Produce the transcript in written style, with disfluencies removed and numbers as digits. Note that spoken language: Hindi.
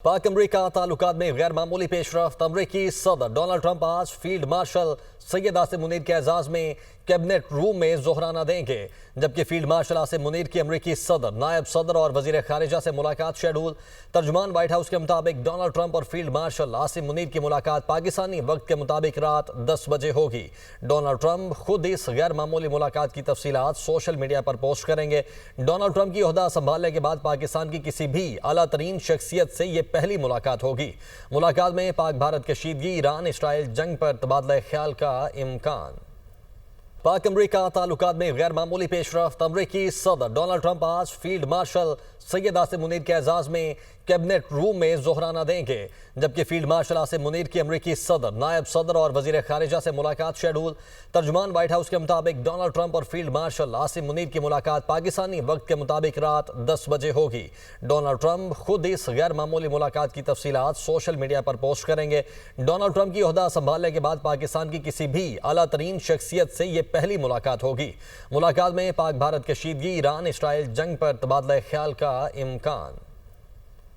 पाक अमरीका ताल्लुकात में गैर मामूली पेशरफ्त। अमरीकी सदर डोनाल्ड ट्रंप आज फील्ड मार्शल सैयद आसिम मुनीर के एजाज में कैबिनेट रूम में जोहराना देंगे, जबकि फील्ड मार्शल आसिम मुनीर की अमरीकी सदर, नायब सदर और वजीर खारिजा से मुलाकात शेड्यूल। तर्जुमान व्हाइट हाउस के मुताबिक डोनाल्ड ट्रंप और फील्ड मार्शल आसिम मुनीर की मुलाकात पाकिस्तानी वक्त के मुताबिक रात 10 बजे होगी। डोनाल्ड ट्रंप खुद इस गैर मामूली मुलाकात की तफसीलात सोशल मीडिया पर पोस्ट करेंगे। डोनाल्ड ट्रंप की ओहदा संभालने के बाद पाकिस्तान की किसी भी आला तरीन शख्सियत से यह पहली मुलाकात होगी। मुलाकात में पाक भारत कशीदगी, ईरान इसराइल जंग पर तबादला ख्याल का इम्कान। पाक अमरीका ताल्लुकात में गैर मामूली पेशरफ्त। अमरीकी सदर डोनाल्ड ट्रंप आज फील्ड मार्शल सैयद आसिम मुनीर के एजाज में कैबिनेट रूम में जोहराना देंगे, जबकि फील्ड मार्शल आसिम मुनीर की अमरीकी सदर, नायब सदर और वजीर खारिजा से मुलाकात शेड्यूल। तर्जुमान व्हाइट हाउस के मुताबिक डोनाल्ड ट्रंप और फील्ड मार्शल आसिम मुनीर की मुलाकात पाकिस्तानी वक्त के मुताबिक रात 10 बजे होगी। डोनाल्ड ट्रंप खुद इस गैर मामूली मुलाकात की तफसीलात सोशल मीडिया पर पोस्ट करेंगे। डोनाल्ड ट्रंप की ओहदा संभालने के बाद पाकिस्तान की किसी भी आला तरीन शख्सियत से यह पहली मुलाकात होगी। मुलाकात में पाक भारत कशीदगी, ईरान इसराइल जंग पर तबादला ख्याल का इम्कान।